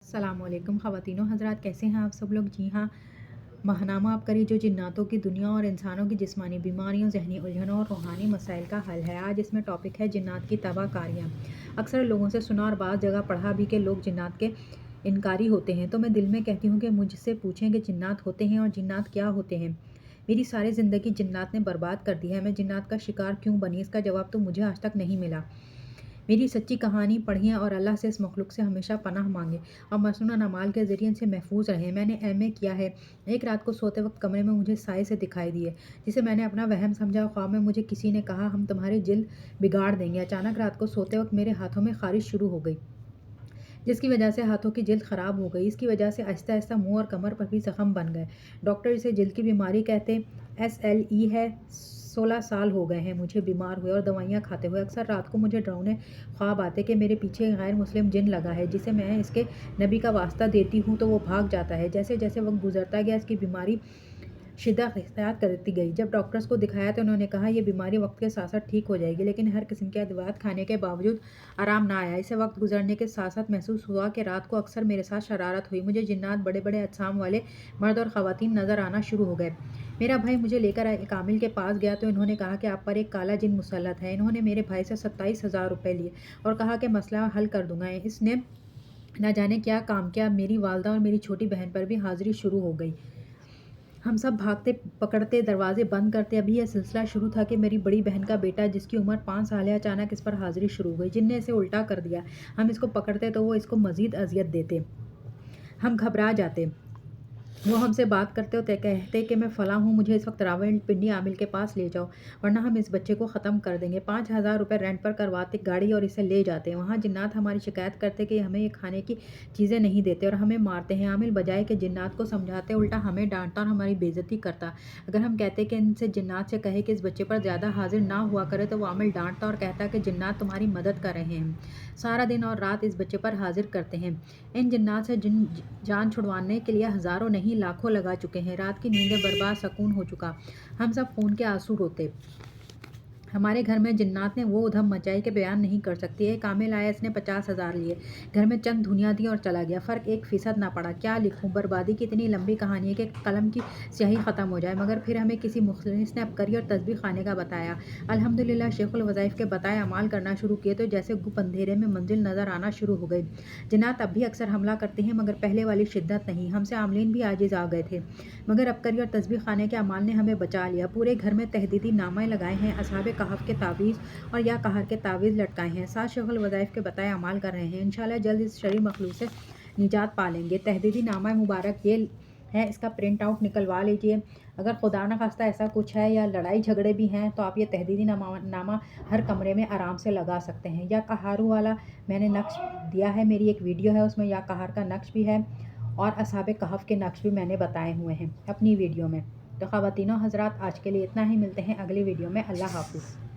अस्सलाम वालेकुम ख़वातीनो हज़रात, कैसे हैं आप सब लोग। जी हाँ, माहनामा आबकारी जो जिन्नातों की दुनिया और इंसानों की जिस्मानी बीमारियों, ज़हनी उलझनों और रूहानी मसाइल का हल है। आज इसमें टॉपिक है जिन्नात की तबाहकारियाँ। अक्सर लोगों से सुना और बाज़ जगह पढ़ा भी कि लोग जिन्नात के इनकारी होते हैं, तो मैं दिल में कहती हूँ कि मुझसे पूछें कि जिन्नात होते हैं और जिन्नात क्या होते हैं। मेरी सारी ज़िंदगी जिन्नात ने बर्बाद कर दी है। मैं जिन्नात का शिकार क्यों बनी, इसका जवाब तो मुझे आज तक नहीं मिला। मेरी सच्ची कहानी पढ़िए और अल्लाह से इस मखलूक से हमेशा पनाह मांगे और मसनून अमाल के ज़रिए से महफूज रहें। मैंने एमए किया है। एक रात को सोते वक्त कमरे में मुझे साए से दिखाई दिए, जिसे मैंने अपना वहम समझा। ख्वाब में मुझे किसी ने कहा, हम तुम्हारी जिल्द बिगाड़ देंगे। अचानक रात को सोते वक्त मेरे हाथों में खारिश शुरू हो गई, जिसकी वजह से हाथों की जिल्द ख़राब हो गई। इसकी वजह से आहिस्ता आहिस्ता मुंह और कमर पर भी ज़ख्म बन गए। डॉक्टर इसे जिल्द की बीमारी कहते SLE है। 16 साल हो गए हैं मुझे बीमार हुए और दवाइयाँ खाते हुए। अक्सर रात को मुझे डरावने ख्वाब आते कि मेरे पीछे गैर मुस्लिम जिन लगा है, जिसे मैं इसके नबी का वास्ता देती हूँ तो वो भाग जाता है। जैसे जैसे वक्त गुजरता गया, इसकी बीमारी शिद्दत इख्तियार करती गई। जब डॉक्टर्स को दिखाया तो उन्होंने कहा, ये बीमारी वक्त के साथ साथ ठीक हो जाएगी, लेकिन हर किस्म के अदवियात खाने के बावजूद आराम ना आया। इसे वक्त गुजरने के साथ साथ महसूस हुआ कि रात को अक्सर मेरे साथ शरारत हुई। मुझे जिन्नात बड़े बड़े अजसाम वाले मर्द और ख़वातीन नज़र आना शुरू हो गए। मेरा भाई मुझे लेकर कामिल के पास गया तो इन्होंने कहा कि आप पर एक काला जिन मुसल्लत है। इन्होंने मेरे भाई से 27,000 रुपये लिए और कहा कि मसला हल कर दूंगा। इसने ना जाने क्या काम किया, मेरी वालदा और मेरी छोटी बहन पर भी हाजिरी शुरू हो गई। हम सब भागते पकड़ते दरवाजे बंद करते। अभी यह सिलसिला शुरू था कि मेरी बड़ी बहन का बेटा, जिसकी उम्र 5 साल है, अचानक इस पर हाजिरी शुरू हो गई। जिन ने इसे उल्टा कर दिया। हम इसको पकड़ते तो वो इसको मज़ीद अजियत देते। हम घबरा जाते। वो हमसे बात करते होते कहते कि मैं फ़लाँ हूँ, मुझे इस वक्त रावलपिंडी आमिल के पास ले जाओ, वरना हम इस बच्चे को ख़त्म कर देंगे। 5,000 रुपये रेंट पर करवाते गाड़ी और इसे ले जाते। वहाँ जिन्नात हमारी शिकायत करते कि हमें ये खाने की चीज़ें नहीं देते और हमें मारते हैं। आमिल बजाय कि जिन्नात को समझाते, उल्टा हमें डांटता और हमारी बेइज्जती करता। अगर हम कहते कि इनसे जिन्नात से कहे कि इस बच्चे पर ज़्यादा हाजिर ना हुआ करे, तो वो आमिल डांटता और कहता कि जिन्नात तुम्हारी मदद कर रहे हैं, सारा दिन और रात इस बच्चे पर हाजिर करते हैं। इन जिन्नात से जान छुड़वाने के लिए हज़ारों नहीं लाखों लगा चुके हैं। रात की नींदें बर्बाद, सुकून हो चुका। हम सब खून के आंसू रोते। हमारे घर में जिन्नात ने वो उधम मचाई कि बयान नहीं कर सकती। एक कामिल आया, इसने 50,000 लिए, घर में चंद धुनिया दी और चला गया। फ़र्क 1% ना पड़ा। क्या लिखूं, बर्बादी की इतनी लंबी कहानी है कि कलम की स्याही ख़त्म हो जाए। मगर फिर हमें किसी मुखलिस ने अबकरी और तस्बीह खाने का बताया। अल्हम्दुलिल्लाह शेखुल वज़ाइफ के बताए अमाल करना शुरू किए तो जैसे गुप अंधेरे में मंजिल नज़र आना शुरू हो गई। जिन्नात अब भी अक्सर हमला करते हैं, मगर पहले वाली शिद्दत नहीं। हमसे आमलीन भी आजिज़ आ गए थे, मगर अबकरी और तस्बीह खाने के अमाल ने हमें बचा लिया। पूरे घर में तहदीदी नामे लगाए हैं, असहाबे कहफ के तावीज़ और या कहर के तावीज़ लटकाए हैं। 7 शेखुल वज़ाइफ के बताए अमाल कर रहे हैं। इंशाअल्लाह जल्द इस शरीर मखलूक से निजात पा लेंगे। तहदीदी नामा मुबारक ये है, इसका प्रिंट आउट निकलवा लीजिए। अगर खुदा न खास्ता ऐसा कुछ है या लड़ाई झगड़े भी हैं, तो आप ये तहदीदी नामा हर कमरे में आराम से लगा सकते हैं। या कहारू वाला मैंने नक्श दिया है, मेरी एक वीडियो है, उसमें या कहर का नक्श भी है और असहाबे कहफ के नक्श भी मैंने बताए हुए हैं अपनी वीडियो में। तो ख़वातीनो हज़रात, आज के लिए इतना ही। मिलते हैं अगली वीडियो में। अल्लाह हाफ़िज़।